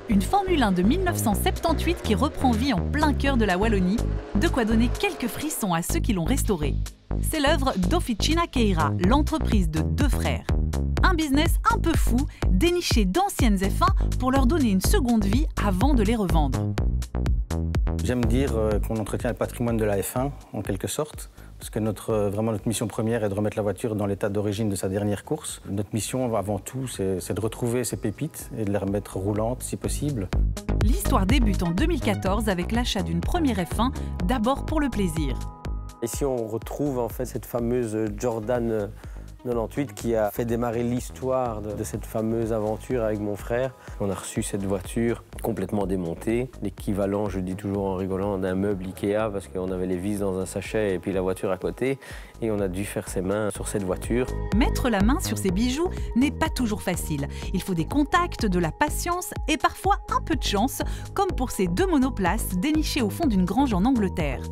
Une Formule 1 de 1978 qui reprend vie en plein cœur de la Wallonie, de quoi donner quelques frissons à ceux qui l'ont restaurée. C'est l'œuvre d'Officina Keira, l'entreprise de deux frères. Un business un peu fou, dénicher d'anciennes F1 pour leur donner une seconde vie avant de les revendre. J'aime dire qu'on entretient le patrimoine de la F1, en quelque sorte, parce que vraiment notre mission première est de remettre la voiture dans l'état d'origine de sa dernière course. Notre mission, avant tout, c'est de retrouver ces pépites et de les remettre roulantes, si possible. L'histoire débute en 2014 avec l'achat d'une première F1, d'abord pour le plaisir. Ici, on retrouve en fait cette fameuse Jordan 98 qui a fait démarrer l'histoire de cette fameuse aventure avec mon frère. On a reçu cette voiture complètement démontée, l'équivalent, je dis toujours en rigolant, d'un meuble Ikea parce qu'on avait les vis dans un sachet et puis la voiture à côté et on a dû faire ses mains sur cette voiture. Mettre la main sur ces bijoux n'est pas toujours facile. Il faut des contacts, de la patience et parfois un peu de chance, comme pour ces deux monoplaces dénichées au fond d'une grange en Angleterre.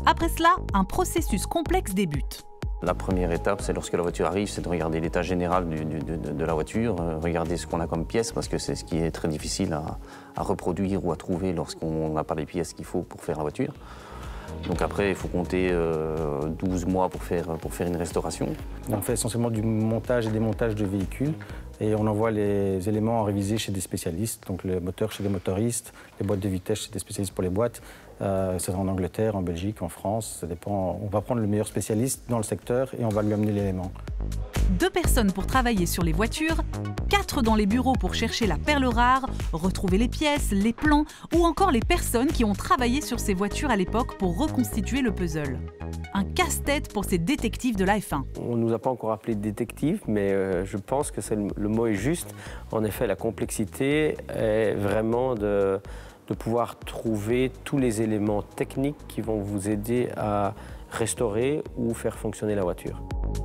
Après cela, un processus complexe débute. La première étape, c'est lorsque la voiture arrive, c'est de regarder l'état général de la voiture, regarder ce qu'on a comme pièces, parce que c'est ce qui est très difficile à reproduire ou à trouver lorsqu'on n'a pas les pièces qu'il faut pour faire la voiture. Donc après, il faut compter 12 mois pour faire une restauration. On fait essentiellement du montage et démontage de véhicules et on envoie les éléments en révisé chez des spécialistes, donc le moteur chez des motoristes, les boîtes de vitesse chez des spécialistes pour les boîtes. C'est en Angleterre, en Belgique, en France, ça dépend. On va prendre le meilleur spécialiste dans le secteur et on va lui amener l'élément. 2 personnes pour travailler sur les voitures, 4 dans les bureaux pour chercher la perle rare, retrouver les pièces, les plans ou encore les personnes qui ont travaillé sur ces voitures à l'époque pour reconstituer le puzzle. Un casse-tête pour ces détectives de la F1. On ne nous a pas encore appelés détectives, mais je pense que le mot est juste. En effet, la complexité est vraiment de pouvoir trouver tous les éléments techniques qui vont vous aider à restaurer ou faire fonctionner la voiture.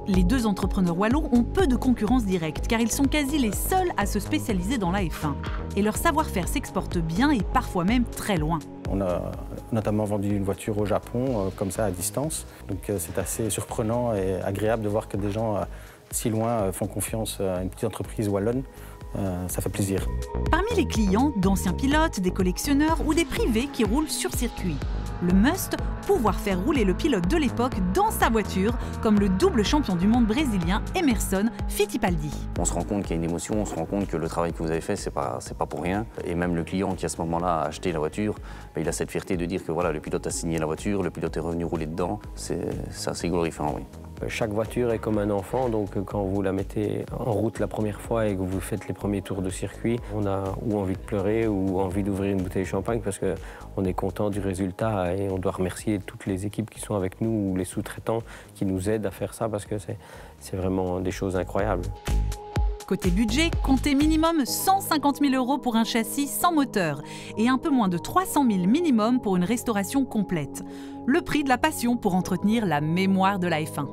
Les 2 entrepreneurs wallons ont peu de concurrence directe car ils sont quasi les seuls à se spécialiser dans la F1. Et leur savoir-faire s'exporte bien et parfois même très loin. On a notamment vendu une voiture au Japon, comme ça, à distance. Donc c'est assez surprenant et agréable de voir que des gens si loin font confiance à une petite entreprise wallonne. Ça fait plaisir. Parmi les clients, d'anciens pilotes, des collectionneurs ou des privés qui roulent sur circuit. Le must, pouvoir faire rouler le pilote de l'époque dans sa voiture, comme le double champion du monde brésilien Emerson Fittipaldi. On se rend compte qu'il y a une émotion, on se rend compte que le travail que vous avez fait, c'est pas pour rien. Et même le client qui à ce moment-là a acheté la voiture, il a cette fierté de dire que voilà, le pilote a signé la voiture, le pilote est revenu rouler dedans. C'est assez glorifiant, oui. Chaque voiture est comme un enfant, donc quand vous la mettez en route la première fois et que vous faites les premiers tours de circuit, on a ou envie de pleurer ou envie d'ouvrir une bouteille de champagne parce qu'on est content du résultat et on doit remercier toutes les équipes qui sont avec nous ou les sous-traitants qui nous aident à faire ça parce que c'est vraiment des choses incroyables. Côté budget, comptez minimum 150 000 € pour un châssis sans moteur et un peu moins de 300 000 minimum pour une restauration complète. Le prix de la passion pour entretenir la mémoire de la F1.